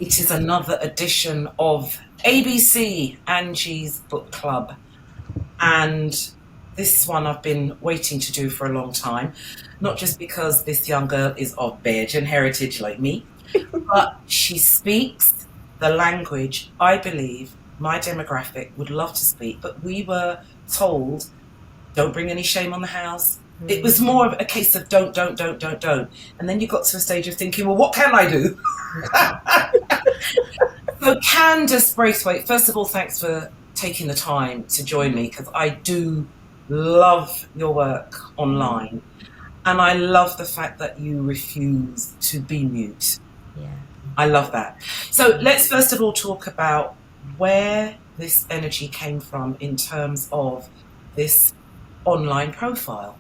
It is another edition of ABC, Angie's Book Club. And this one I've been waiting to do for a long time, not just because this young girl is of Bajan heritage like me, but she speaks the language I believe my demographic would love to speak. But we were told, don't bring any shame on the house. It was more of a case of don't. And then you got to a stage of thinking, well, what can I do? So Candice Brathwaite, first of all, thanks for taking the time to join me, because I do love your work online. And I love the fact that you refuse to be mute. Yeah. I love that. So let's first of all talk about where this energy came from in terms of this online profile.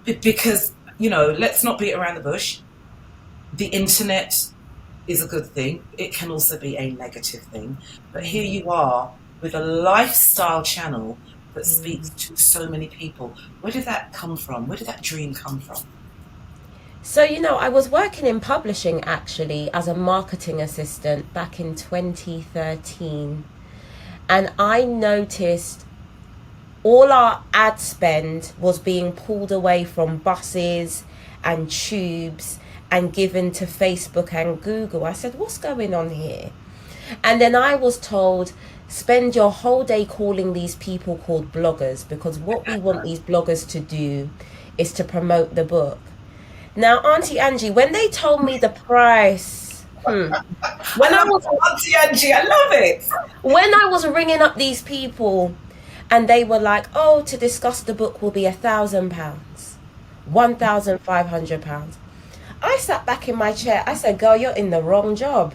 Because, let's not beat around the bush. The internet is a good thing. It can also be a negative thing. But here you are with a lifestyle channel that speaks to so many people. Where did that come from? Where did that dream come from? So, I was working in publishing actually as a marketing assistant back in 2013. And I noticed all our ad spend was being pulled away from buses and tubes and given to Facebook and Google. I said, what's going on here? And then I was told, spend your whole day calling these people called bloggers, because what we want these bloggers to do is to promote the book. Now, Auntie Angie, when they told me the price, Auntie Angie, I love it. When I was ringing up these people and they were like, oh, to discuss the book will be £1,000, £1,500. I sat back in my chair. I said, girl, you're in the wrong job.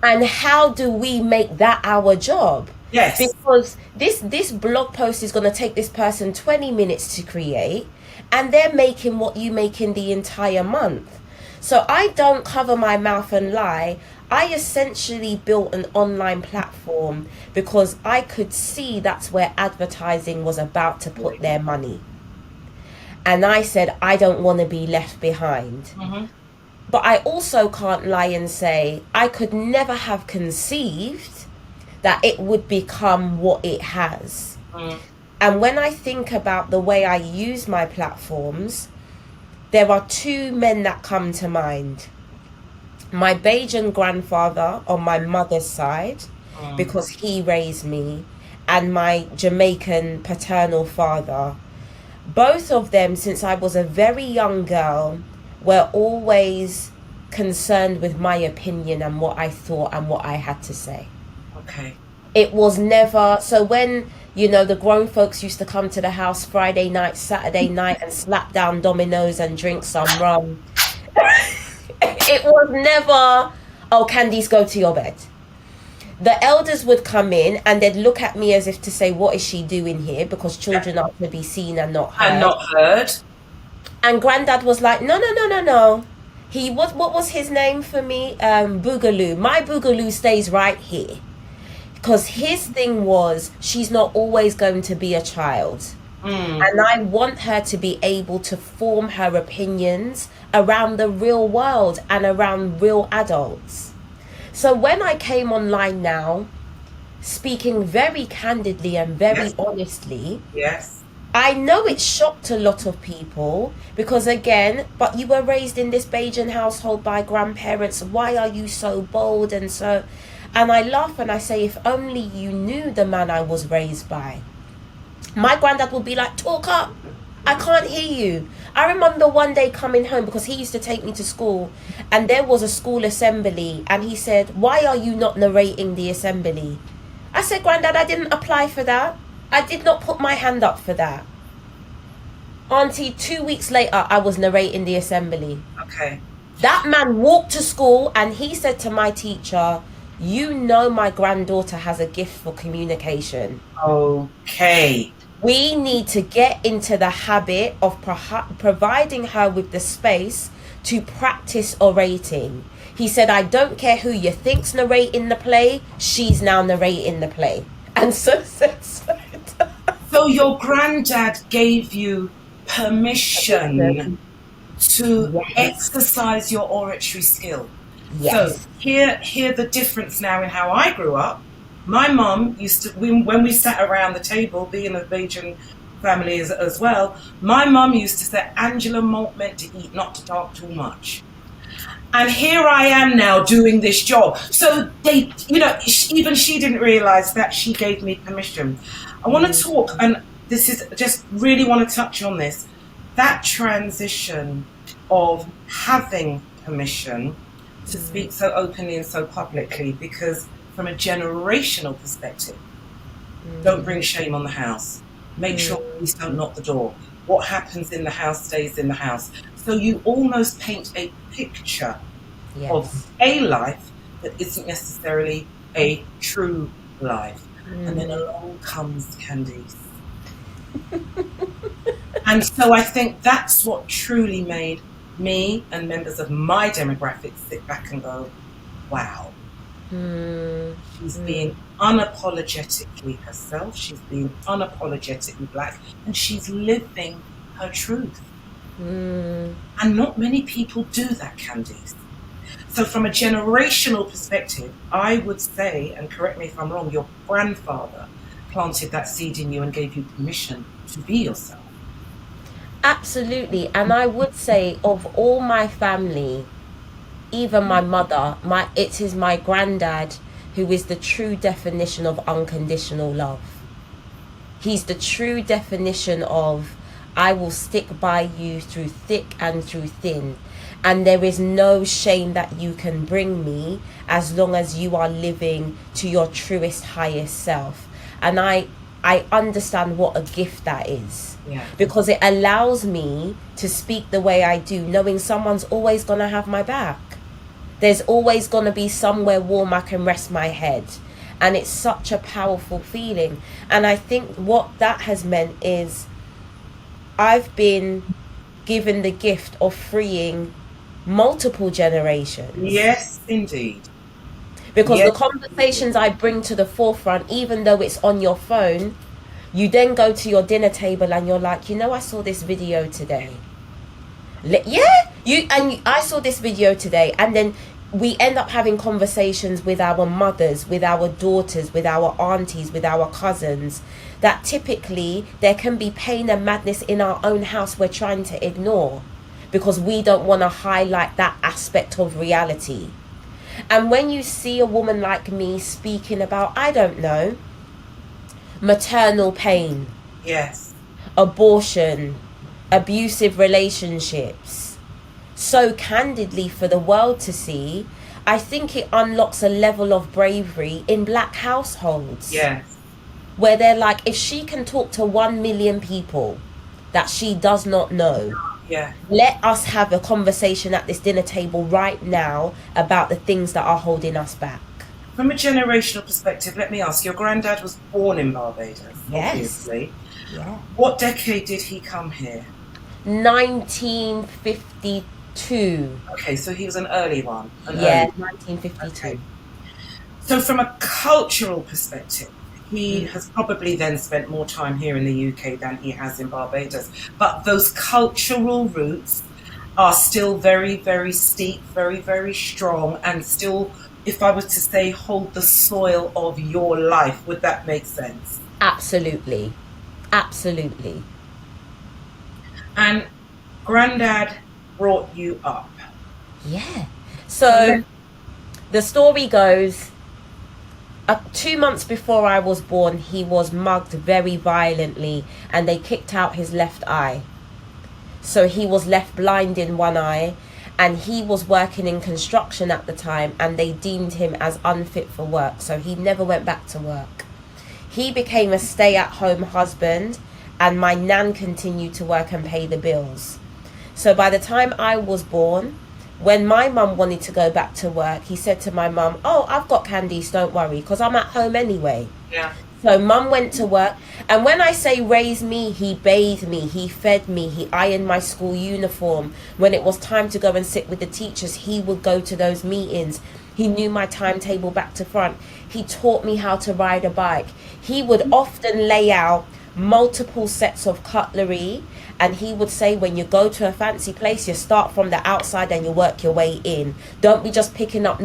And how do we make that our job? Yes. Because this blog post is going to take this person 20 minutes to create, and they're making what you make in the entire month. So I don't cover my mouth and lie. I essentially built an online platform because I could see that's where advertising was about to put their money. And I said, I don't want to be left behind. But I also can't lie and say I could never have conceived that it would become what it has. And when I think about the way I use my platforms, there are two men that come to mind. My Bajan grandfather on my mother's side, because he raised me, and my Jamaican paternal father. Both of them, since I was a very young girl, were always concerned with my opinion and what I thought and what I had to say. Okay. It was never, so when, the grown folks used to come to the house Friday night, Saturday night and slap down dominoes and drink some rum, it was never, oh, Candice, go to your bed. The elders would come in and they'd look at me as if to say, what is she doing here? Because children are to be seen and not heard. And not heard. And Granddad was like, no. He was, what was his name for me? Boogaloo. My Boogaloo stays right here. Because his thing was, she's not always going to be a child. And I want her to be able to form her opinions around the real world and around real adults. So when I came online now, speaking very candidly and very honestly, I know it shocked a lot of people because, again, but you were raised in this Bajan household by grandparents. Why are you so bold and so... And I laugh and I say, if only you knew the man I was raised by. My granddad would be like, talk up. I can't hear you. I remember one day coming home because he used to take me to school and there was a school assembly and he said, why are you not narrating the assembly? I said, Granddad, I didn't apply for that. I did not put my hand up for that. Auntie, 2 weeks later, I was narrating the assembly. Okay. That man walked to school and he said to my teacher, my granddaughter has a gift for communication. Okay. We need to get into the habit of providing her with the space to practice orating. He said, I don't care who you think's narrating the play, she's now narrating the play. And so your granddad gave you permission to exercise your oratory skill. So Yes. hear the difference now in how I grew up. My mum used to, when we sat around the table, being a Bajan family as well, my mum used to say, Angela Malt meant to eat, not to talk too much. And here I am now doing this job. So they, even she didn't realize that she gave me permission. I want to talk, and this is just really want to touch on this, that transition of having permission to speak so openly and so publicly, because from a generational perspective, don't bring shame on the house. Make sure police don't knock the door. What happens in the house stays in the house. So you almost paint a picture of a life that isn't necessarily a true life. And then along comes Candice. And so I think that's what truly made me and members of my demographic sit back and go, wow. She's being unapologetically herself. She's being unapologetically black, and she's living her truth. And not many people do that, Candice. So from a generational perspective, I would say, and correct me if I'm wrong, your grandfather planted that seed in you and gave you permission to be yourself. Absolutely. And I would say, of all my family, even my mother, it is my granddad who is the true definition of unconditional love. He's the true definition of, I will stick by you through thick and through thin, and there is no shame that you can bring me as long as you are living to your truest, highest self. And I understand what a gift that is. Yeah. Because it allows me to speak the way I do, knowing someone's always going to have my back. There's always going to be somewhere warm I can rest my head. And it's such a powerful feeling. And I think what that has meant is I've been given the gift of freeing multiple generations. Yes, indeed. Because Yes. the conversations I bring to the forefront, even though it's on your phone, you then go to your dinner table and you're like, I saw this video today. I saw this video today, and then we end up having conversations with our mothers, with our daughters, with our aunties, with our cousins, that typically there can be pain and madness in our own house we're trying to ignore because we don't want to highlight that aspect of reality. And when you see a woman like me speaking about, I don't know, maternal pain, Yes. abortion, abusive relationships, so candidly for the world to see, I think it unlocks a level of bravery in black households. Yes. Where they're like, if she can talk to 1 million people that she does not know, Yeah. let us have a conversation at this dinner table right now about the things that are holding us back. From a generational perspective, let me ask, your granddad was born in Barbados, Yes. obviously. Yeah. What decade did he come here? 1952. Okay, so he was an early one. Yeah, 1952. Okay. So from a cultural perspective, he has probably then spent more time here in the UK than he has in Barbados. But those cultural roots are still very, very steep, very, very strong, and still, if I was to say, hold the soil of your life. Would that make sense? Absolutely. Absolutely. And Granddad brought you up. Yeah. So the story goes, 2 months before I was born, he was mugged very violently and they kicked out his left eye. So he was left blind in one eye, and he was working in construction at the time, and they deemed him as unfit for work. So he never went back to work. He became a stay-at-home husband, and my nan continued to work and pay the bills. So by the time I was born, when my mum wanted to go back to work, he said to my mum, "Oh, I've got Candice, don't worry, because I'm at home anyway." Yeah. So mum went to work, and when I say raised me, he bathed me, he fed me, he ironed my school uniform. When it was time to go and sit with the teachers, he would go to those meetings. He knew my timetable back to front. He taught me how to ride a bike. He would often lay out multiple sets of cutlery. And he would say, when you go to a fancy place, you start from the outside and you work your way in. Don't be just picking up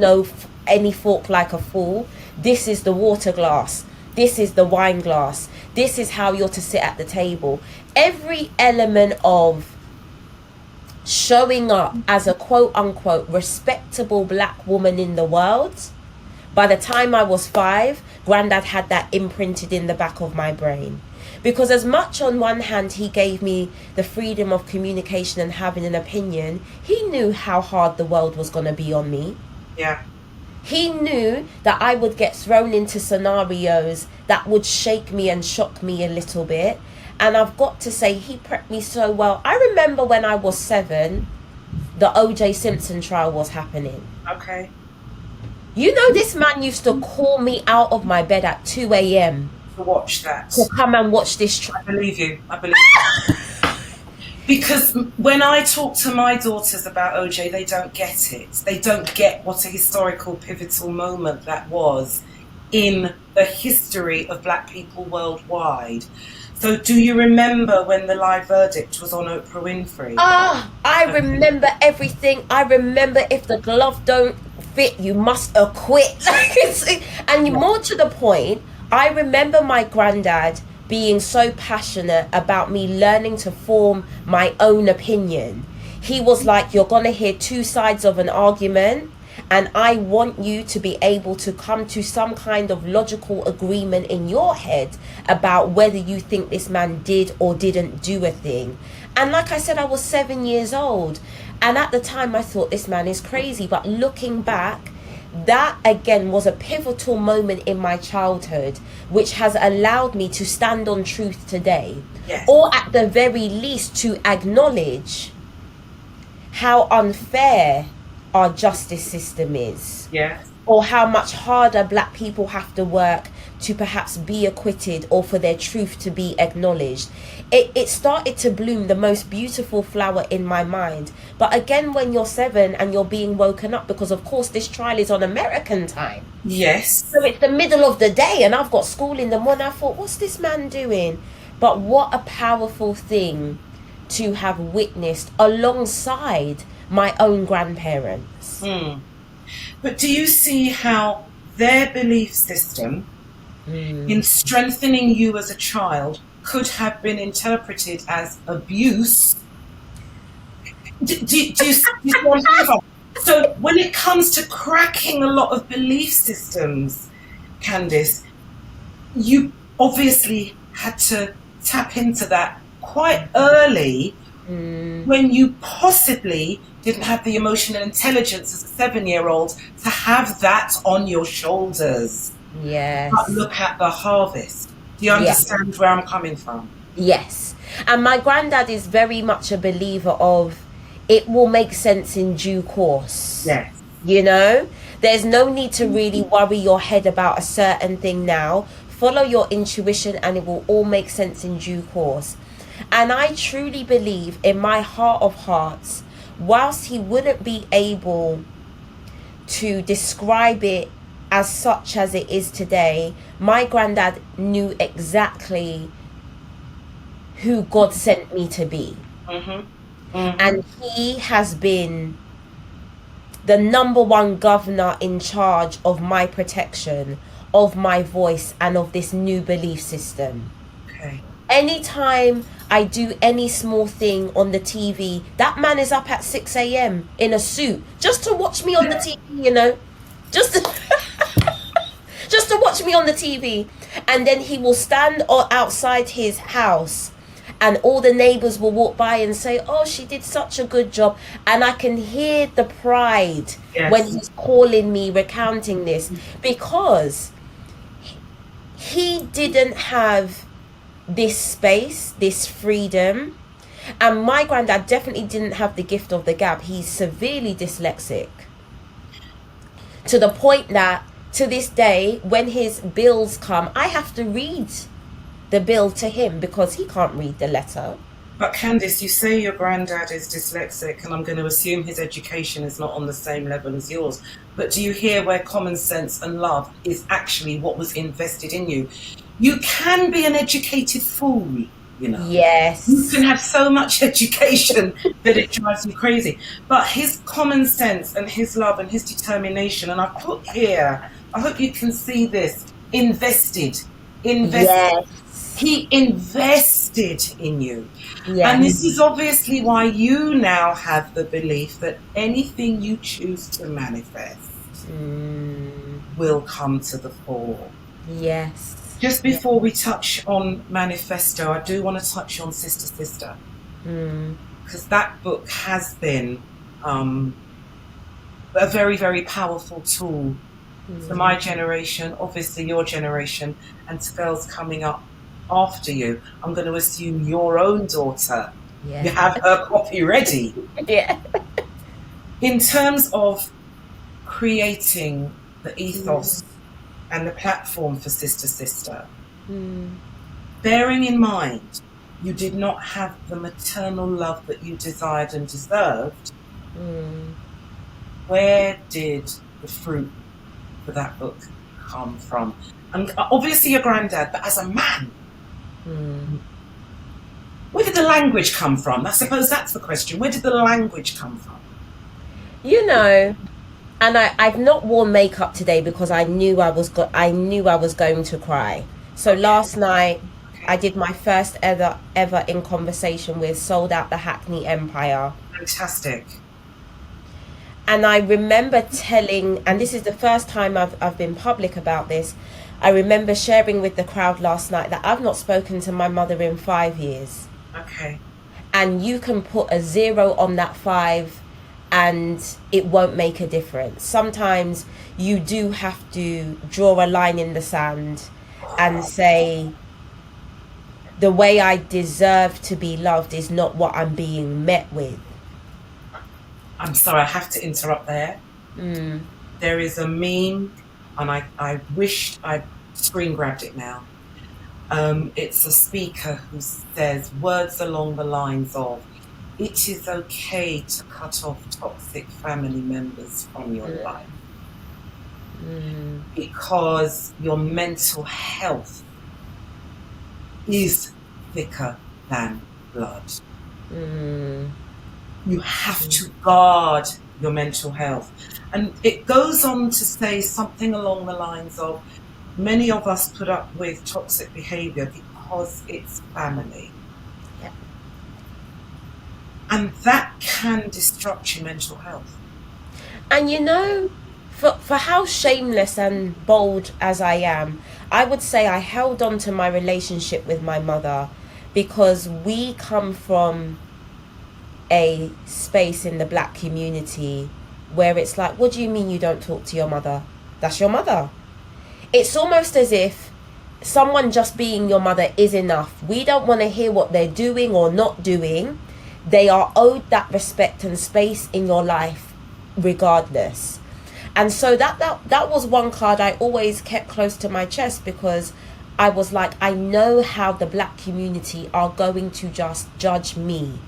any fork like a fool. This is the water glass. This is the wine glass. This is how you're to sit at the table. Every element of showing up as a quote unquote respectable black woman in the world, by the time I was 5, Granddad had that imprinted in the back of my brain. Because as much on one hand he gave me the freedom of communication and having an opinion, he knew how hard the world was going to be on me. Yeah. He knew that I would get thrown into scenarios that would shake me and shock me a little bit. And I've got to say, he prepped me so well. I remember when I was 7, the O.J. Simpson trial was happening. Okay. You know, this man used to call me out of my bed at 2 a.m. to watch that. to come and watch this trial. I believe you. Because when I talk to my daughters about OJ, they don't get it. They don't get what a historical, pivotal moment that was in the history of black people worldwide. So do you remember when the live verdict was on Oprah Winfrey? I remember everything. I remember, if the glove don't fit, you must acquit. And more to the point, I remember my granddad being so passionate about me learning to form my own opinion. He was like, you're going to hear 2 sides of an argument, and I want you to be able to come to some kind of logical agreement in your head about whether you think this man did or didn't do a thing. And like I said, I was 7 years old, and at the time I thought, this man is crazy. But looking back, that again was a pivotal moment in my childhood, which has allowed me to stand on truth today. Yes. Or at the very least to acknowledge how unfair our justice system is. Yes. Or how much harder black people have to work to perhaps be acquitted or for their truth to be acknowledged. It started to bloom the most beautiful flower in my mind. But again, when you're 7 and you're being woken up, because of course this trial is on American time. Yes. So it's the middle of the day and I've got school in the morning. I thought, what's this man doing? But what a powerful thing to have witnessed alongside my own grandparents. But do you see how their belief system in strengthening you as a child could have been interpreted as abuse? Do you see what I'm saying? So when it comes to cracking a lot of belief systems, Candice, you obviously had to tap into that quite early when you possibly didn't have the emotional intelligence as a 7-year-old to have that on your shoulders. Yes. But look at the harvest. Do you understand where I'm coming from? Yes. And my granddad is very much a believer of, it will make sense in due course. Yes. You know, there's no need to really worry your head about a certain thing now. Follow your intuition and it will all make sense in due course. And I truly believe in my heart of hearts, whilst he wouldn't be able to describe it as such as it is today, my granddad knew exactly who God sent me to be. And he has been the #1 governor in charge of my protection, of my voice, and of this new belief system. Okay. Anytime I do any small thing on the TV, that man is up at 6 a.m. in a suit just to watch me on the TV, you know, just to watch me on the TV. And then he will stand outside his house and all the neighbors will walk by and say, oh, she did such a good job. And I can hear the pride when he's calling me, recounting this, because he didn't have this space, this freedom. And my granddad definitely didn't have the gift of the gab. He's severely dyslexic, to the point that to this day, when his bills come, I have to read the bill to him because he can't read the letter. But Candice, you say your granddad is dyslexic, and I'm going to assume his education is not on the same level as yours. But do you hear where common sense and love is actually what was invested in you? You can be an educated fool, you know. Yes. You can have so much education that it drives you crazy. But his common sense and his love and his determination, and I put here, I hope you can see this, invested. Yes. He invested in you. Yes. And this is obviously why you now have the belief that anything you choose to manifest will come to the fore. Yes. Just before we touch on Manifesto, I do want to touch on Sister Sister. Because that book has been a very, very powerful tool to my generation, obviously your generation, and to girls coming up after you. I'm going to assume your own daughter. Yeah. You have her copy ready. Yeah. In terms of creating the ethos and the platform for Sister Sister, bearing in mind you did not have the maternal love that you desired and deserved, where did the fruit for that book come from? And obviously your granddad, but as a man, where did the language come from? I suppose that's the question. Where did the language come from? You know, and I've not worn makeup today because I knew I was going to cry. So last night I did my first ever in conversation with Sold Out the Hackney Empire. Fantastic. And I remember telling, and this is the first time I've been public about this, I remember sharing with the crowd last night that I've not spoken to my mother in 5 years. Okay. And you can put a 0 on that 5 and it won't make a difference. Sometimes you do have to draw a line in the sand and say, the way I deserve to be loved is not what I'm being met with. I'm sorry, I have to interrupt there. There is a meme, and I wished I screen grabbed it now. It's a speaker who says words along the lines of, it is okay to cut off toxic family members from your life because your mental health is thicker than blood. You have to guard your mental health. And it goes on to say something along the lines of, many of us put up with toxic behavior because it's family. Yeah. And that can disrupt your mental health. And you know, for how shameless and bold as I am, I would say I held on to my relationship with my mother because we come from a space in the black community where it's like, what do you mean you don't talk to your mother? That's your mother. It's almost as if someone just being your mother is enough. We don't want to hear what they're doing or not doing. They are owed that respect and space in your life regardless. And so that was one card I always kept close to my chest, because I was like, I know how the black community are going to just judge me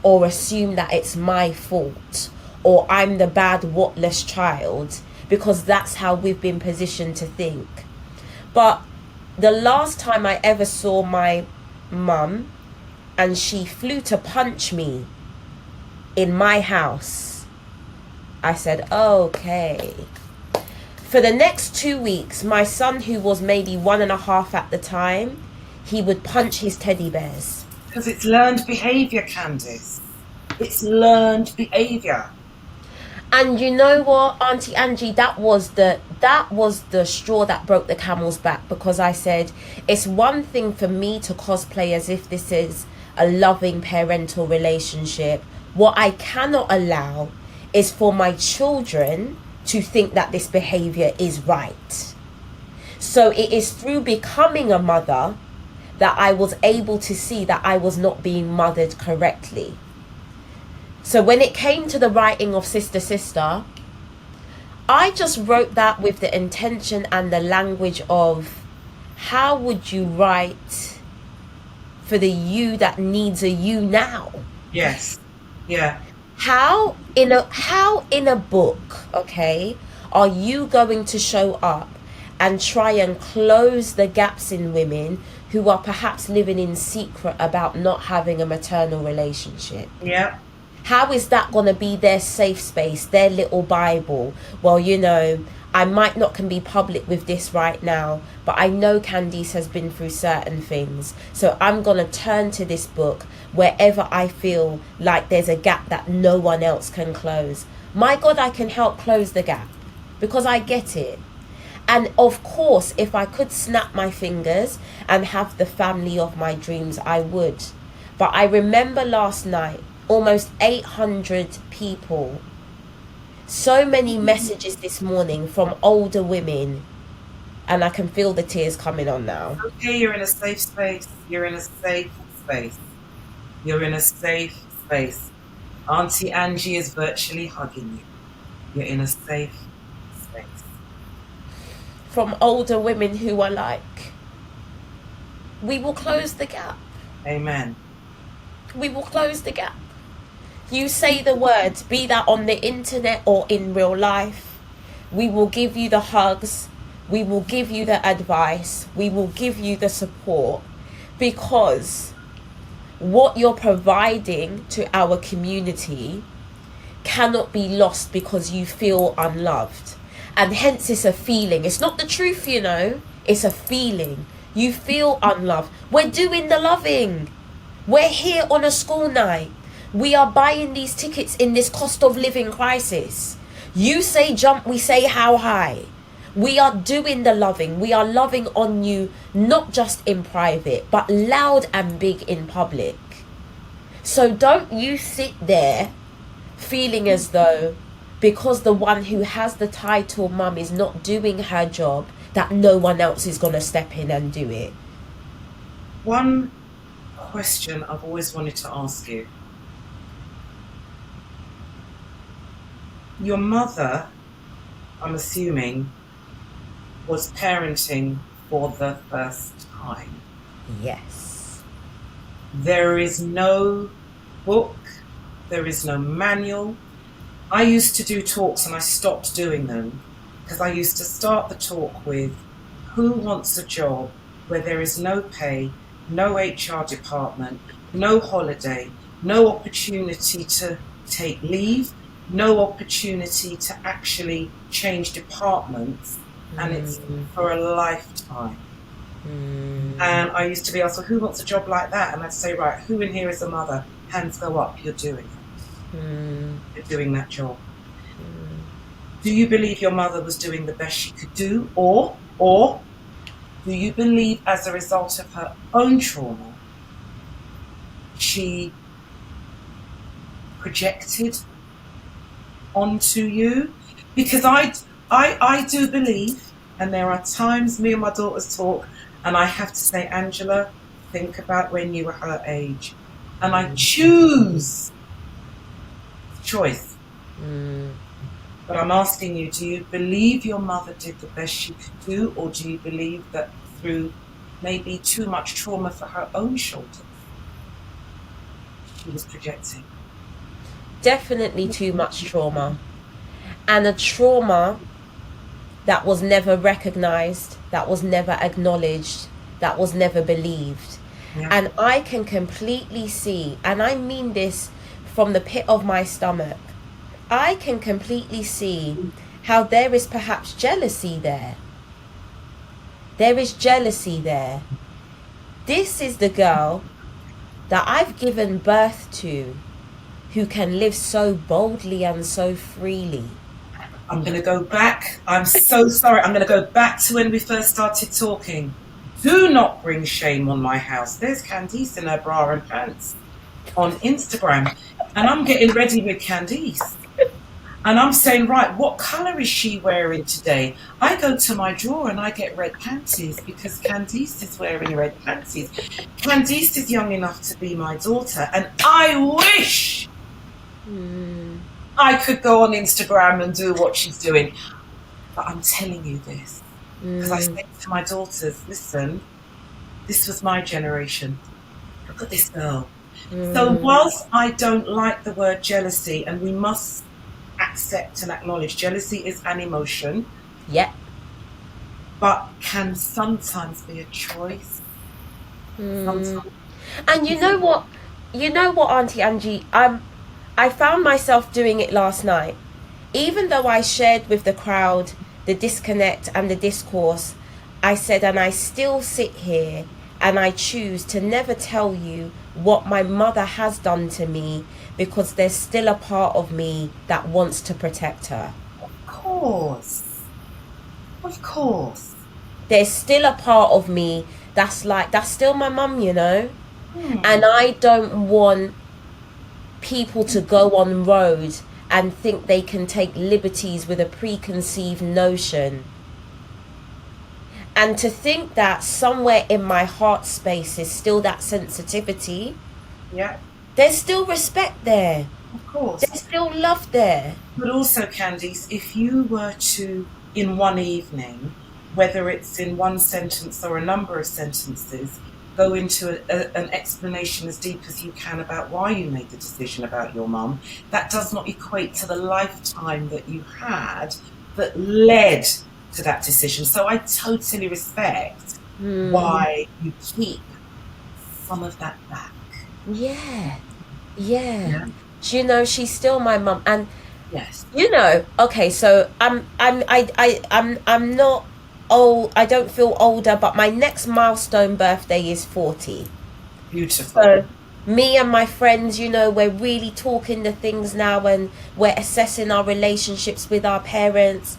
or assume that it's my fault or I'm the bad whatless child, because that's how we've been positioned to think. But the last time I ever saw my mum and she flew to punch me in my house, I said, okay. For the next 2 weeks, my son, who was maybe 1.5 at the time, he would punch his teddy bears. Because it's learned behaviour, Candice. It's learned behaviour. And you know what, Auntie Angie, that was the straw that broke the camel's back, because I said, it's one thing for me to cosplay as if this is a loving parental relationship. What I cannot allow is for my children to think that this behavior is right. So it is through becoming a mother that I was able to see that I was not being mothered correctly. So when it came to the writing of Sister Sister, I just wrote that with the intention and the language of, how would you write for the you that needs a you now? Yes. Yeah. How in a book, okay, are you going to show up and try and close the gaps in women who are perhaps living in secret about not having a maternal relationship. Yeah. How is that going to be their safe space, their little Bible? Well, you know, I might not can be public with this right now, but I know Candice has been through certain things. So I'm going to turn to this book wherever I feel like there's a gap that no one else can close. My God, I can help close the gap because I get it. And of course, if I could snap my fingers and have the family of my dreams, I would. But I remember last night, almost 800 people, so many messages this morning from older women, and I can feel the tears coming on now. Okay, you're in a safe space. You're in a safe space. You're in a safe space. Auntie Angie is virtually hugging you. You're in a safe space. From older women who are like, we will close the gap. Amen. We will close the gap. You say the words, be that on the internet or in real life. We will give you the hugs. We will give you the advice. We will give you the support, because what you're providing to our community cannot be lost because you feel unloved. And hence it's a feeling. It's not the truth, you know. It's a feeling. You feel unloved. We're doing the loving. We're here on a school night. We are buying these tickets in this cost of living crisis. You say jump, we say how high. We are doing the loving. We are loving on you, not just in private, but loud and big in public. So don't you sit there feeling as though because the one who has the title mum is not doing her job, that no one else is going to step in and do it. One question I've always wanted to ask you. Your mother, I'm assuming, was parenting for the first time. Yes. There is no book, there is no manual. I used to do talks and I stopped doing them because I used to start the talk with, who wants a job where there is no pay, no HR department, no holiday, no opportunity to take leave, no opportunity to actually change departments, and it's for a lifetime. And I used to be asked, well, who wants a job like that? And I'd say, right, who in here is a mother? Hands go up, you're doing it. You're doing that job. Do you believe your mother was doing the best she could do? Or do you believe as a result of her own trauma, she projected onto you? Because I do believe, and there are times me and my daughters talk, and I have to say, Angela, think about when you were her age. And I choose choice. But I'm asking you, do you believe your mother did the best she could do, or do you believe that through maybe too much trauma for her own shoulders, she was projecting? Definitely too much trauma. And a trauma that was never recognized, that was never acknowledged, that was never believed. Yeah. And I can completely see, and I mean this from the pit of my stomach, I can completely see how there is perhaps jealousy there. There is jealousy there. This is the girl that I've given birth to, who can live so boldly and so freely. I'm going to go back. I'm so sorry. I'm going to go back to when we first started talking. Do not bring shame on my house. There's Candice in her bra and pants on Instagram. And I'm getting ready with Candice. And I'm saying, right, what colour is she wearing today? I go to my drawer and I get red panties because Candice is wearing red panties. Candice is young enough to be my daughter. And I wish I could go on Instagram and do what she's doing. But I'm telling you this because I say to my daughters, listen, this was my generation. Look at this girl. So whilst I don't like the word jealousy, and we must accept and acknowledge jealousy is an emotion. Yeah. but can sometimes be a choice. Sometimes. And you know what? You know what, Auntie Angie? I found myself doing it last night. Even though I shared with the crowd the disconnect and the discourse, I said, and I still sit here and I choose to never tell you what my mother has done to me, because there's still a part of me that wants to protect her. Of course. Of course. There's still a part of me that's like, that's still my mum, you know? Hmm. And I don't want people to go on road and think they can take liberties with a preconceived notion. And to think that somewhere in my heart space is still that sensitivity. Yeah. There's still respect there. Of course. There's still love there. But also, Candice, if you were to, in one evening, whether it's in one sentence or a number of sentences, go into an explanation as deep as you can about why you made the decision about your mum, that does not equate to the lifetime that you had that led to that decision. So I totally respect why you keep some of that back. Yeah. You know, she's still my mum. And yes, you know, okay, so I'm not old. I don't feel older, but my next milestone birthday is 40. Beautiful. So me and my friends, you know, we're really talking the things now, and we're assessing our relationships with our parents.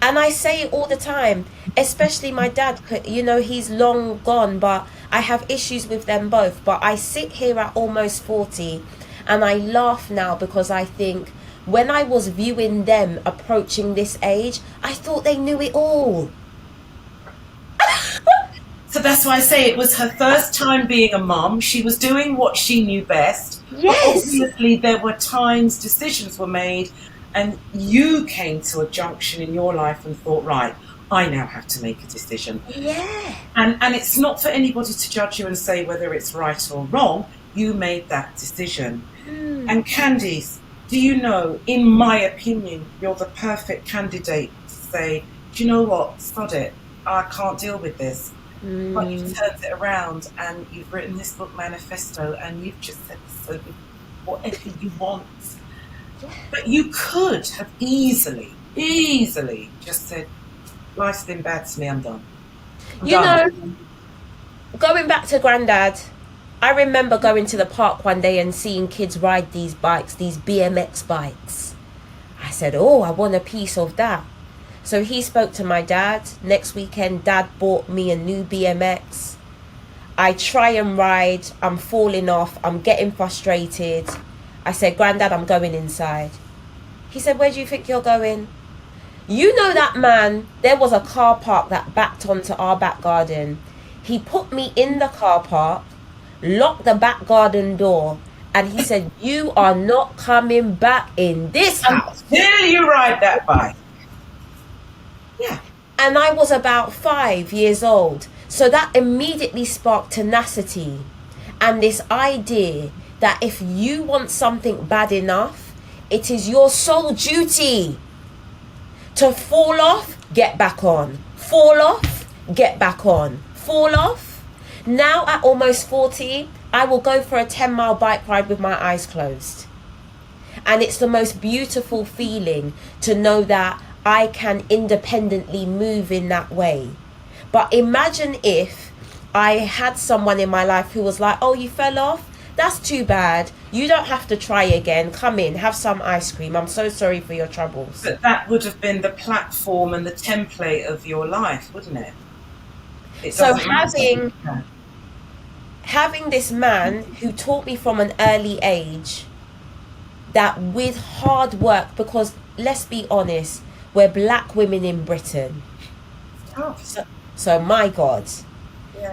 And I say it all the time, especially my dad, you know, he's long gone, but I have issues with them both. But I sit here at almost 40 and I laugh now, because I think when I was viewing them approaching this age, I thought they knew it all. So that's why I say it was her first time being a mum. She was doing what she knew best. Yes. But obviously there were times decisions were made, and you came to a junction in your life and thought, right, I now have to make a decision. Yeah. And it's not for anybody to judge you and say whether it's right or wrong. You made that decision. And Candice, do you know, in my opinion, you're the perfect candidate to say, do you know what, sod it, I can't deal with this. But you've turned it around and you've written this book, Manifesto, and you've just said, so whatever you want. But you could have easily just said, life's been bad to me, I'm done. You know, going back to Grandad, I remember going to the park one day and seeing kids ride these bikes, these BMX bikes. I said, oh, I want a piece of that. So he spoke to my dad. Next weekend, Dad bought me a new BMX. I try and ride. I'm falling off. I'm getting frustrated. I said, Grandad, I'm going inside. He said, where do you think you're going? You know that man, there was a car park that backed onto our back garden. He put me in the car park, locked the back garden door, and he said, you are not coming back in this house until you ride that bike. Yeah. And I was about 5 years old. So that immediately sparked tenacity and this idea that if you want something bad enough, it is your sole duty to fall off, get back on. Fall off, get back on. Fall off. Now at almost 40, I will go for a 10-mile bike ride with my eyes closed. And it's the most beautiful feeling to know that I can independently move in that way. But imagine if I had someone in my life who was like, oh, you fell off? That's too bad. You don't have to try again. Come in, have some ice cream. I'm so sorry for your troubles. But that would have been the platform and the template of your life, wouldn't it? So having this man who taught me from an early age that with hard work, because let's be honest, we're black women in Britain. Oh. So my God,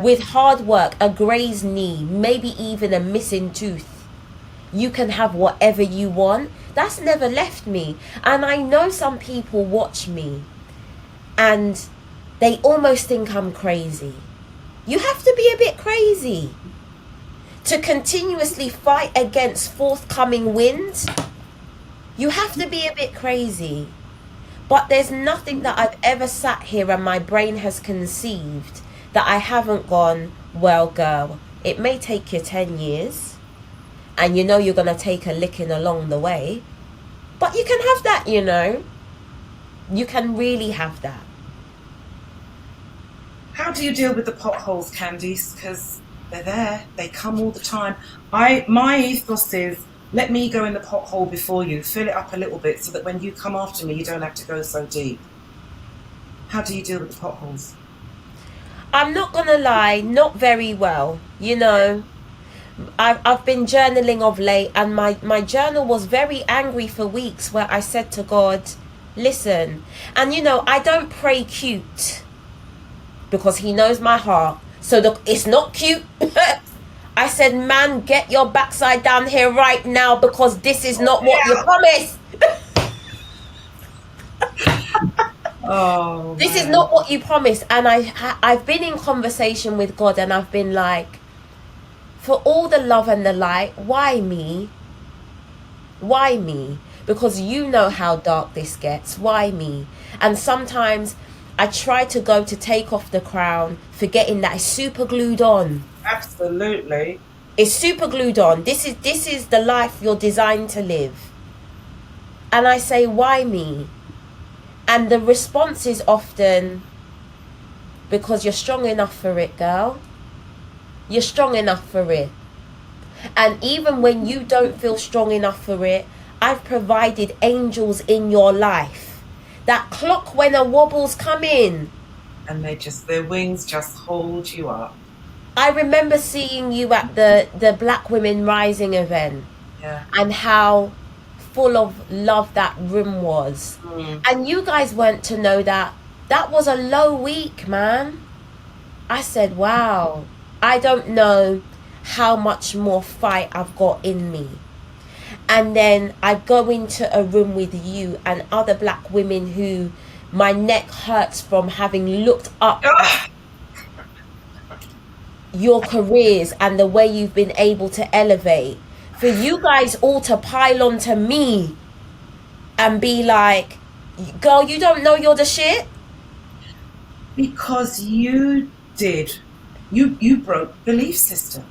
with hard work, a grazed knee, maybe even a missing tooth, you can have whatever you want. That's never left me. And I know some people watch me and they almost think I'm crazy. You have to be a bit crazy to continuously fight against forthcoming winds. You have to be a bit crazy. But there's nothing that I've ever sat here and my brain has conceived that I haven't gone, well, girl, it may take you 10 years and you know you're going to take a licking along the way, but you can have that, you know. You can really have that. How do you deal with the potholes, Candice? Because they're there. They come all the time. My ethos is, let me go in the pothole before you, fill it up a little bit so that when you come after me, you don't have to go so deep. How do you deal with the potholes? I'm not going to lie, not very well. You know, I've been journaling of late, and my journal was very angry for weeks, where I said to God, listen, and you know, I don't pray cute because he knows my heart. So it's not cute. I said, man, get your backside down here right now, because this is not what you promised. Oh, this is not what you promised. And I've been in conversation with God, and I've been like, for all the love and the light, why me? Why me? Because you know how dark this gets. Why me? And sometimes I try to go to take off the crown, forgetting that it's super glued on. Absolutely. It's super glued on. This is the life you're designed to live. And I say, why me? And the response is often, because you're strong enough for it, girl. You're strong enough for it. And even when you don't feel strong enough for it, I've provided angels in your life that clock when a wobble's come in. And their wings just hold you up. I remember seeing you at the Black Women Rising event. Yeah. And how full of love that room was. And you guys weren't to know that was a low week, man. I said, wow, I don't know how much more fight I've got in me. And then I go into a room with you and other Black women who my neck hurts from having looked up at your careers and the way you've been able to elevate. For you guys all to pile onto me and be like, girl, you don't know you're the shit? Because you did. You broke belief systems.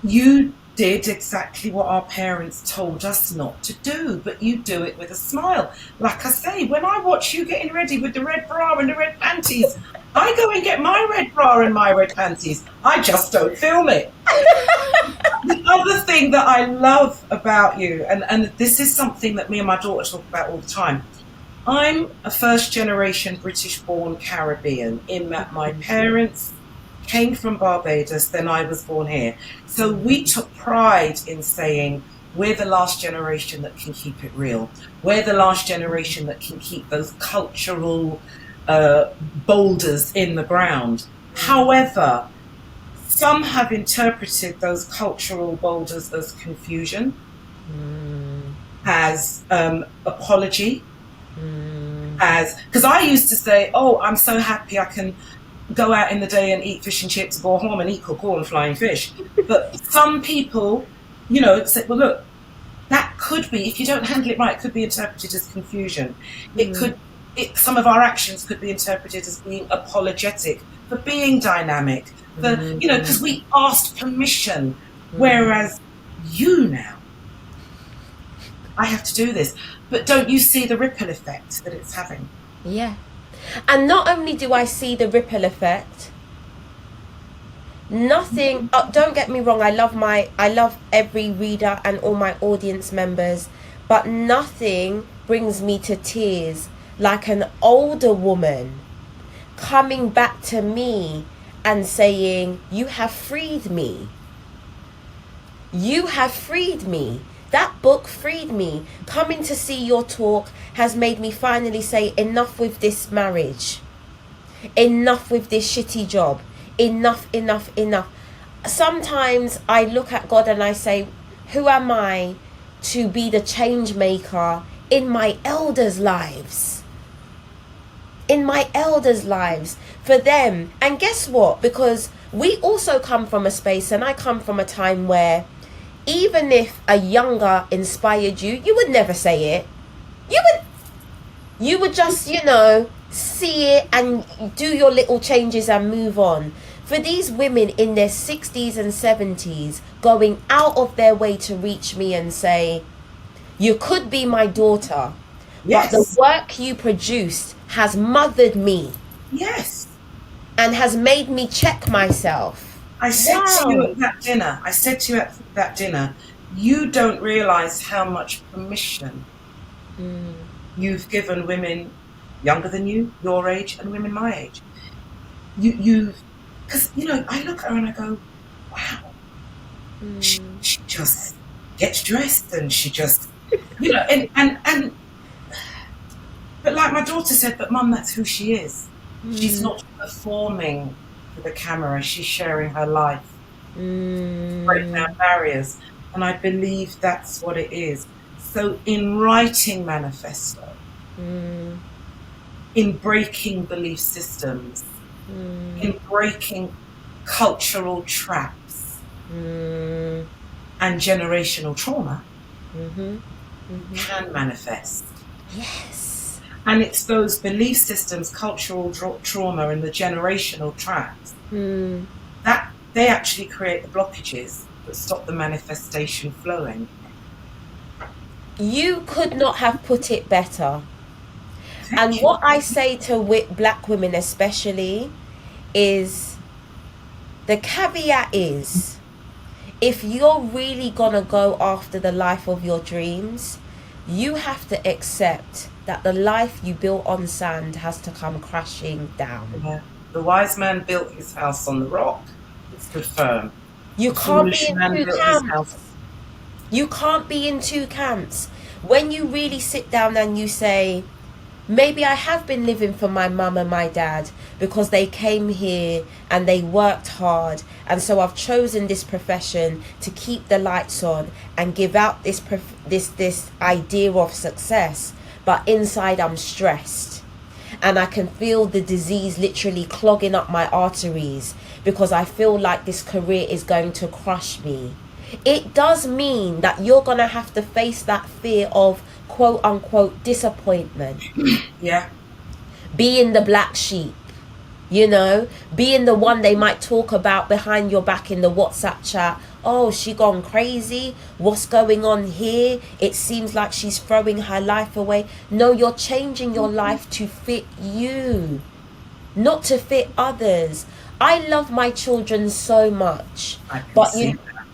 You did exactly what our parents told us not to do, but you do it with a smile. Like I say, when I watch you getting ready with the red bra and the red panties, I go and get my red bra and my red panties. I just don't film it. The other thing that I love about you, and this is something that me and my daughter talk about all the time, I'm a first generation British born Caribbean, in that my parents came from Barbados, then I was born here. So we took pride in saying, we're the last generation that can keep it real. We're the last generation that can keep those cultural boulders in the ground. However, some have interpreted those cultural boulders as confusion, as apology, as, because I used to say, oh, I'm so happy I can go out in the day and eat fish and chips, go home and eat cocoa and flying fish. But some people, you know, say, well, look, that could be, if you don't handle it right, it could be interpreted as confusion. Some of our actions could be interpreted as being apologetic for being dynamic, for, you know, because we asked permission, whereas you now, I have to do this. But don't you see the ripple effect that it's having? Yeah. And not only do I see the ripple effect, nothing, don't get me wrong, I love every reader and all my audience members, but nothing brings me to tears like an older woman coming back to me and saying, you have freed me. You have freed me. That book freed me. Coming to see your talk has made me finally say, enough with this marriage. Enough with this shitty job. Enough, enough, enough. Sometimes I look at God and I say, who am I to be the change maker in my elders' lives? In my elders' lives, for them. And guess what? Because we also come from a space, and I come from a time where even if a younger inspired you, you would never say it. You would just, see it and do your little changes and move on. For these women in their 60s and 70s going out of their way to reach me and say, you could be my daughter, but the Yes. work you produced has mothered me Yes. and has made me check myself. I said to you Wow. at that dinner, you don't realize how much permission you've given women younger than you, your age, and women my age. Because, I look at her and I go, wow, she just gets dressed and she just, but like my daughter said, but Mum, that's who she is. She's not performing for the camera, she's sharing her life, break down barriers. And I believe that's what it is. So in writing Manifesto, in breaking belief systems, in breaking cultural traps and generational trauma, can manifest. Yes. And it's those belief systems, cultural trauma, and the generational traps that they actually create the blockages that stop the manifestation flowing. You could not have put it better. Thank And you. what I say to black women especially is, the caveat is, if you're really gonna go after the life of your dreams, you have to accept that the life you built on sand has to come crashing down. Yeah. The wise man built his house on the rock. It stood firm. You The can't be foolish in man two built his house. camps. You can't be in two camps. When you really sit down and you say, maybe I have been living for my mum and my dad because they came here and they worked hard, and so I've chosen this profession to keep the lights on and give out this idea of success, but inside I'm stressed and I can feel the disease literally clogging up my arteries because I feel like this career is going to crush me. It does mean that you're going to have to face that fear of quote unquote disappointment. Yeah. Being the black sheep, being the one they might talk about behind your back in the WhatsApp chat. Oh, she gone crazy. What's going on here? It seems like she's throwing her life away. No, you're changing your life to fit you, not to fit others. I love my children so much, I can but see that.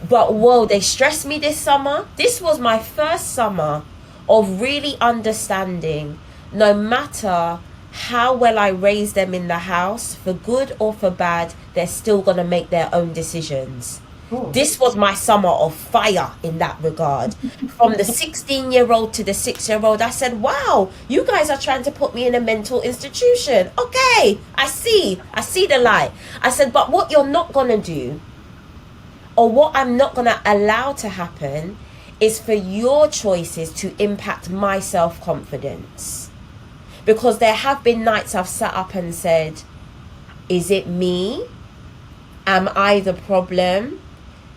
But whoa, they stressed me this summer. This was my first summer of really understanding, no matter how well I raise them in the house, for good or for bad, they're still going to make their own decisions. This was my summer of fire in that regard. From the 16-year-old to the 6-year-old, I said, wow, you guys are trying to put me in a mental institution. Okay, I see the light. I said, but what you're not going to do, or what I'm not going to allow to happen, is for your choices to impact my self-confidence. Because there have been nights I've sat up and said, is it me? Am I the problem?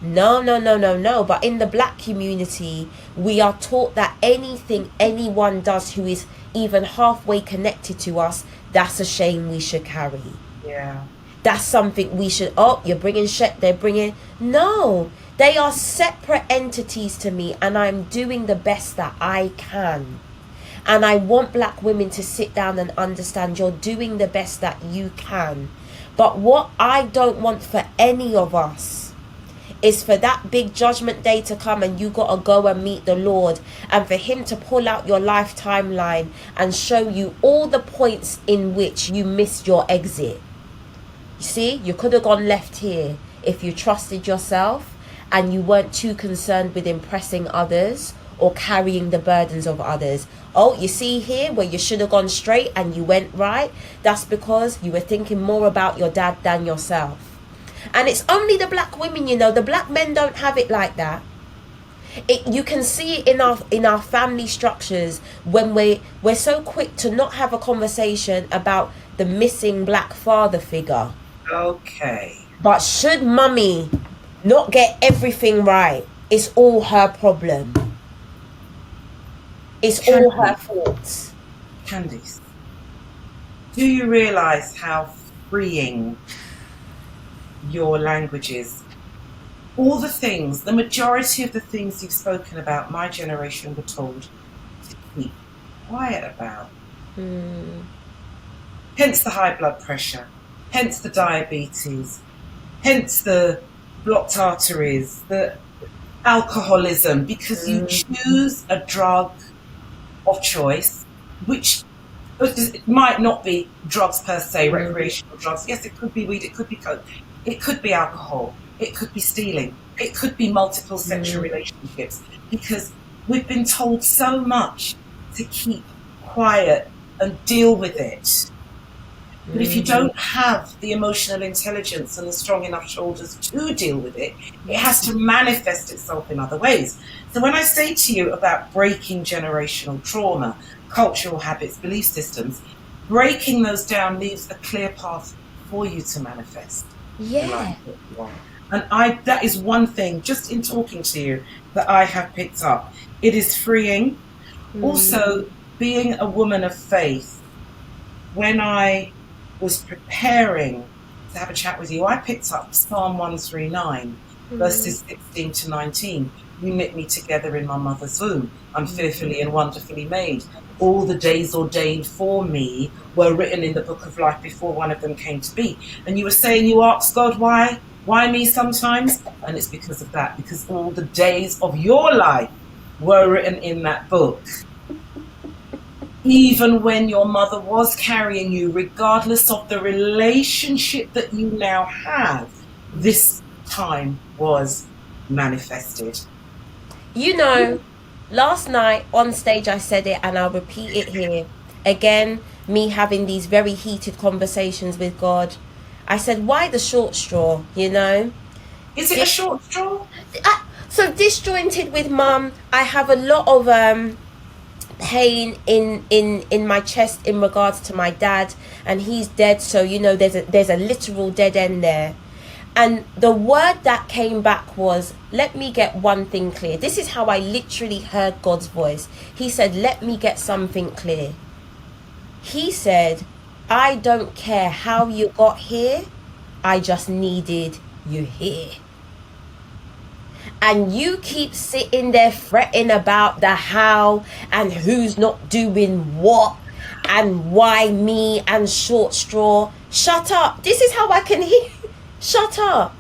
No. But in the black community, we are taught that anything anyone does who is even halfway connected to us, that's a shame we should carry. Yeah. That's something we should, you're bringing shit, they're bringing, no, they are separate entities to me, and I'm doing the best that I can. And I want black women to sit down and understand you're doing the best that you can. But what I don't want for any of us is for that big judgment day to come and you gotta go and meet the Lord, and for him to pull out your life timeline and show you all the points in which you missed your exit. You see, you could have gone left here if you trusted yourself and you weren't too concerned with impressing others or carrying the burdens of others. Oh, you see here where you should have gone straight and you went right? That's because you were thinking more about your dad than yourself. And it's only the black women, the black men don't have it like that. You can see it in our family structures when we're so quick to not have a conversation about the missing black father figure. Okay. But should mummy not get everything right, it's all her problem. It's all her fault. Candice, do you realise how freeing your language is? All the things, the majority of the things you've spoken about, my generation were told to keep quiet about. Hence the high blood pressure, hence the diabetes, hence the blocked arteries, the alcoholism, because you choose a drug of choice, which it might not be drugs per se, recreational drugs. Yes, it could be weed, it could be coke, it could be alcohol, it could be stealing, it could be multiple sexual relationships, because we've been told so much to keep quiet and deal with it. But if you don't have the emotional intelligence and the strong enough shoulders to deal with it, it has to manifest itself in other ways. So when I say to you about breaking generational trauma, cultural habits, belief systems, breaking those down leaves a clear path for you to manifest. Yeah. And that is one thing, just in talking to you, that I have picked up. It is freeing. Also, being a woman of faith, when I was preparing to have a chat with you, I picked up Psalm 139, verses 16 to 19. You knit me together in my mother's womb. I'm fearfully and wonderfully made. All the days ordained for me were written in the book of life before one of them came to be. And you were saying you asked God, why me sometimes? And it's because of that, because all the days of your life were written in that book. Even when your mother was carrying you, regardless of the relationship that you now have, this time was manifested. You know, last night on stage I said it, and I'll repeat it here. Again, me having these very heated conversations with God. I said, why the short straw, you know? Is it a short straw? So disjointed with mum, I have a lot of pain in my chest in regards to my dad, and he's dead, so you know there's a literal dead end there. And the word that came back was, let me get one thing clear. This is how I literally heard God's voice. He said, let me get something clear. He said, I don't care how you got here, I just needed you here. And you keep sitting there fretting about the how and who's not doing what and why me and short straw. Shut up. This is how I can hear. Shut up.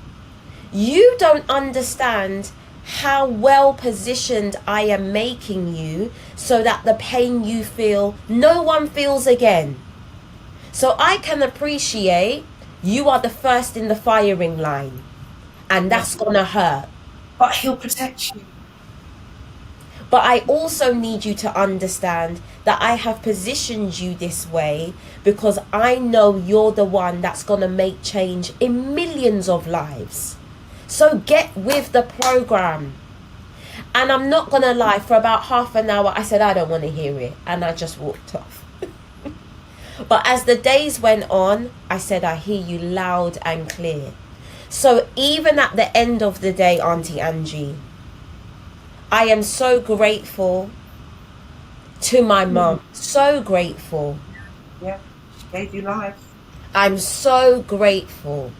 You don't understand how well positioned I am making you so that the pain you feel, no one feels again. So I can appreciate you are the first in the firing line, and that's gonna hurt. But he'll protect you. But I also need you to understand that I have positioned you this way because I know you're the one that's going to make change in millions of lives. So get with the program. And I'm not going to lie, for about half an hour, I said, I don't want to hear it. And I just walked off. But as the days went on, I said, I hear you loud and clear. So even at the end of the day, Auntie Angie, I am so grateful to my mum. So grateful. Yeah, she gave you life. I'm so grateful.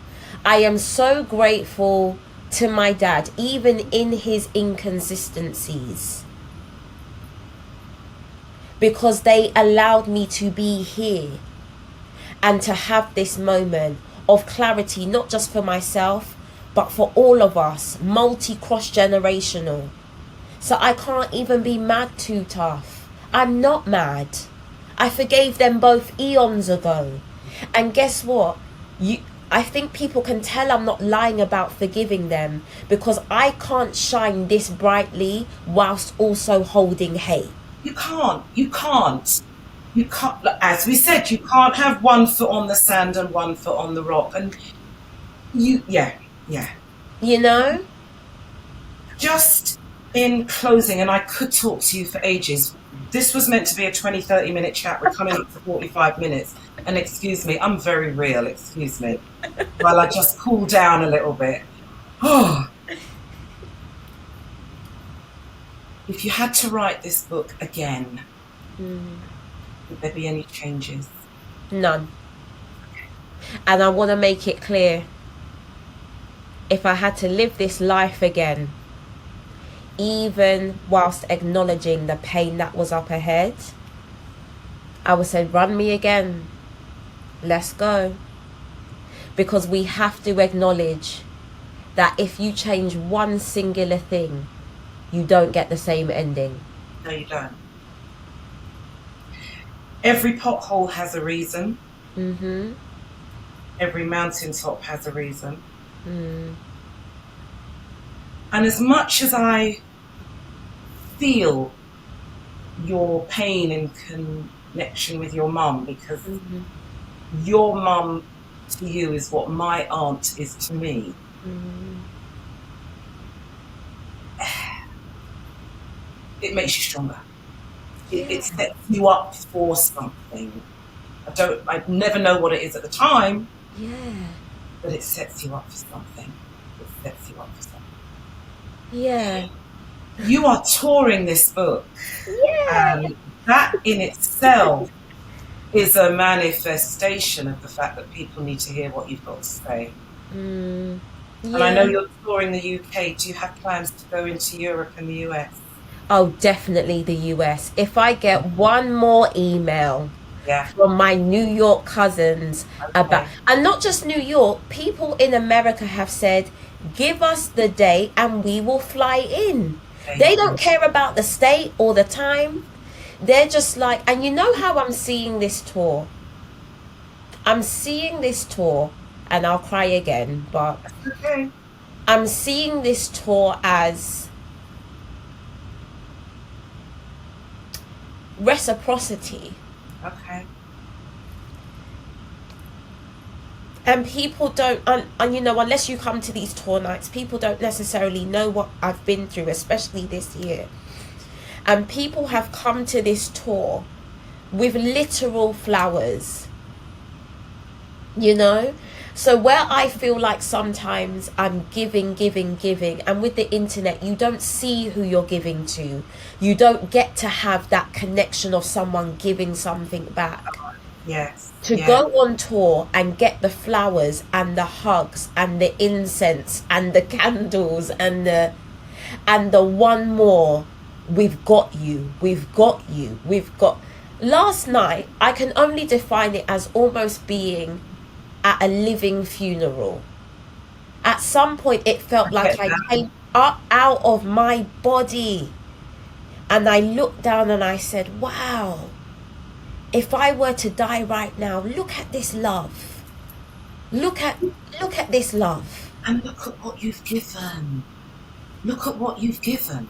I am so grateful to my dad, even in his inconsistencies, because they allowed me to be here and to have this moment of clarity, not just for myself, but for all of us, cross-generational. So I can't even be mad too tough. I'm not mad. I forgave them both eons ago. And guess what? I think people can tell I'm not lying about forgiving them, because I can't shine this brightly whilst also holding hate. You can't. As we said, you can't have one foot on the sand and one foot on the rock. And yeah. You know? Just in closing, and I could talk to you for ages. This was meant to be a 20-30 minute chat. We're coming up to 45 minutes. And excuse me, I'm very real, excuse me. While I just cool down a little bit. Oh. If you had to write this book again, Would there be any changes? None. And I want to make it clear, if I had to live this life again, even whilst acknowledging the pain that was up ahead, I would say, run me again. Let's go. Because we have to acknowledge that if you change one singular thing, you don't get the same ending. No, you don't. Every pothole has a reason. Mm-hmm. Every mountaintop has a reason. Mm. And as much as I feel your pain in connection with your mum, because your mum to you is what my aunt is to me, it makes you stronger. It sets you up for something. I never know what it is at the time. Yeah. But it sets you up for something. It sets you up for something. Yeah. You are touring this book. Yeah. And that in itself is a manifestation of the fact that people need to hear what you've got to say. Yeah. And I know you're touring the UK. Do you have plans to go into Europe and the US? Oh, definitely the US. If I get one more email from my New York cousins about, and not just New York, people in America have said, give us the date and we will fly in. They don't care about the state or the time. They're just like, and you know how I'm seeing this tour? I'm seeing this tour, and I'll cry again, but I'm seeing this tour as reciprocity. Okay. And people don't, and you know, unless you come to these tour nights, people don't necessarily know what I've been through, especially this year. And people have come to this tour with literal flowers, you know? So where I feel like sometimes I'm giving, and with the internet, you don't see who you're giving to. You don't get to have that connection of someone giving something back. Yes. To go on tour and get the flowers and the hugs and the incense and the candles and the one more, we've got you. Last night, I can only define it as almost being at a living funeral. At some point, it felt like I came up out of my body, and I looked down and I said, wow, if I were to die right now, look at this love. Look at this love. And look at what you've given. Look at what you've given.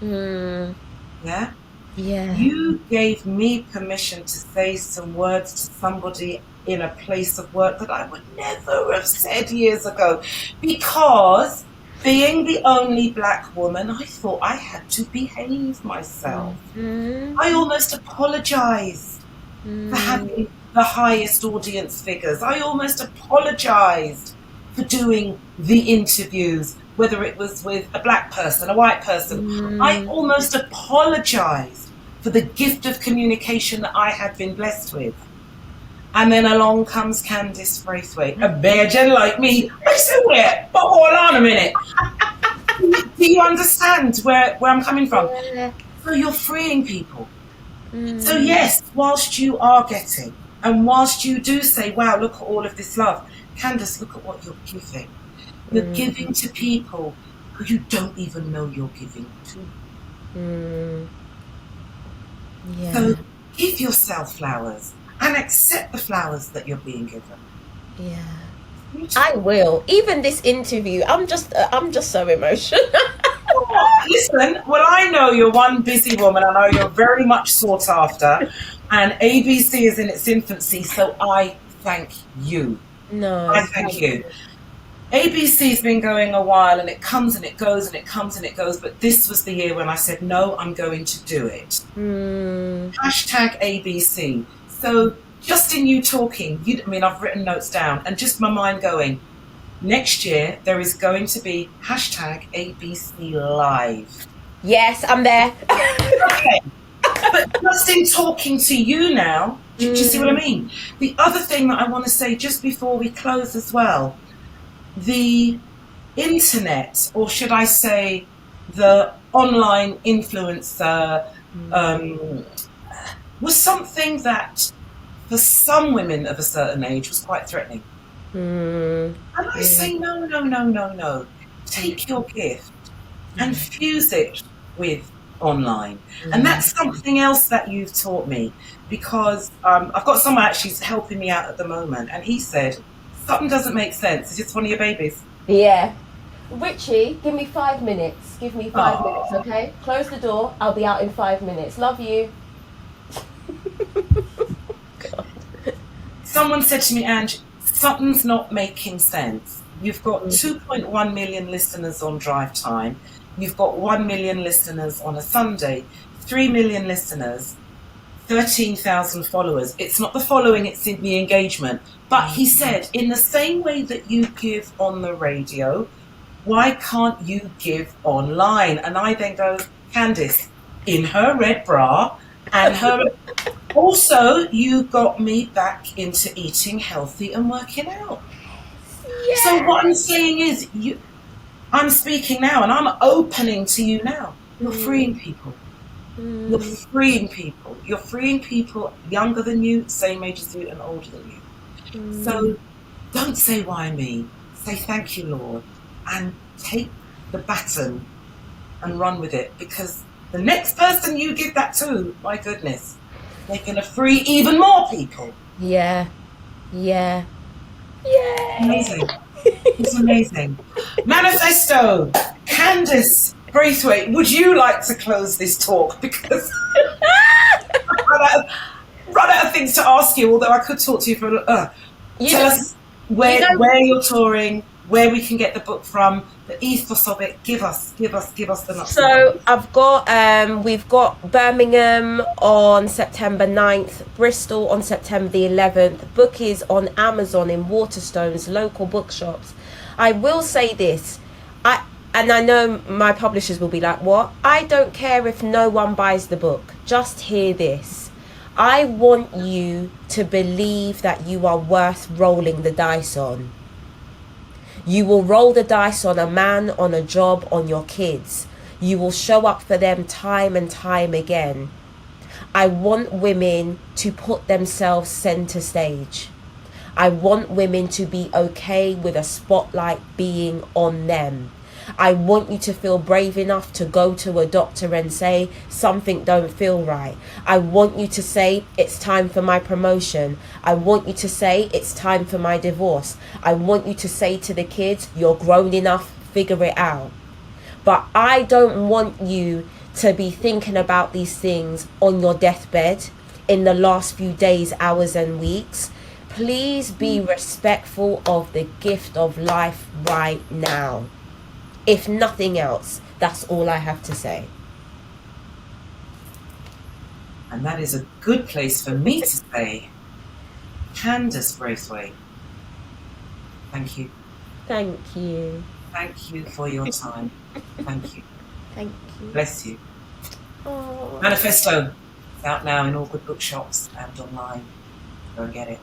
Yeah? Yeah. You gave me permission to say some words to somebody in a place of work that I would never have said years ago, because being the only black woman, I thought I had to behave myself. I almost apologized for having the highest audience figures. I almost apologized for doing the interviews, whether it was with a black person, a white person. I almost apologized for the gift of communication that I had been blessed with. And then along comes Candice Brathwaite, a virgin like me. I said, wait, but hold on a minute. Do you understand where I'm coming from? So you're freeing people. So yes, whilst you are getting, and whilst you do say, wow, look at all of this love, Candice, look at what you're giving. You're giving to people who you don't even know you're giving to. Yeah. So give yourself flowers and accept the flowers that you're being given. Yeah. I will. Even this interview, I'm just so emotional. Listen, well, I know you're one busy woman. I know you're very much sought after, and ABC is in its infancy, so I thank you. No. I thank you. ABC's been going a while, and it comes and it goes and it comes and it goes, but this was the year when I said, no, I'm going to do it. Hashtag ABC. So just in you talking, I've written notes down, and just my mind going, next year there is going to be hashtag ABC Live. Yes, I'm there. Okay. But just in talking to you now, do you see what I mean? The other thing that I want to say just before we close as well, the internet, or should I say the online influencer, was something that for some women of a certain age was quite threatening. And I say, no. Take your gift and fuse it with online. And that's something else that you've taught me, because I've got someone actually helping me out at the moment, and he said, something doesn't make sense. It's just one of your babies. Yeah. Richie, give me 5 minutes. Give me 5 minutes, okay? Close the door. I'll be out in 5 minutes. Love you. Someone said to me, Angie, something's not making sense. You've got 2.1 million listeners on drive time. You've got 1 million listeners on a Sunday, 3 million listeners, 13,000 followers. It's not the following, it's in the engagement. But he said, in the same way that you give on the radio, why can't you give online? And I then go, Candice, in her red bra, and her... Also, you got me back into eating healthy and working out. Yes. So what I'm saying is, I'm speaking now, and I'm opening to you now. You're freeing people. You're freeing people. You're freeing people younger than you, same age as you, and older than you. So don't say why me. Say thank you, Lord, and take the baton and run with it, because the next person you give that to, my goodness, they're going to free even more people. Yeah. Amazing. It's amazing. Manifesto. Candice Brathwaite, would you like to close this talk? Because I've run out of things to ask you, although I could talk to you for... tell us where you're touring, where we can get the book from, the ethos of it. Give us the nuts. So we've got Birmingham on September 9th, Bristol on September the 11th. Book is on Amazon in Waterstones, local bookshops. I will say this, and I know my publishers will be like, what? I don't care if no one buys the book. Just hear this. I want you to believe that you are worth rolling the dice on. You will roll the dice on a man, on a job, on your kids. You will show up for them time and time again. I want women to put themselves center stage. I want women to be okay with a spotlight being on them. I want you to feel brave enough to go to a doctor and say something don't feel right. I want you to say it's time for my promotion. I want you to say it's time for my divorce. I want you to say to the kids, you're grown enough, figure it out. But I don't want you to be thinking about these things on your deathbed in the last few days, hours and weeks. Please be respectful of the gift of life right now. If nothing else, that's all I have to say. And that is a good place for me to say, Candice Brathwaite, thank you. Thank you. Thank you for your time. Thank you. Thank you. Bless you. Oh. Manifesto is out now in all good bookshops and online. Go and get it.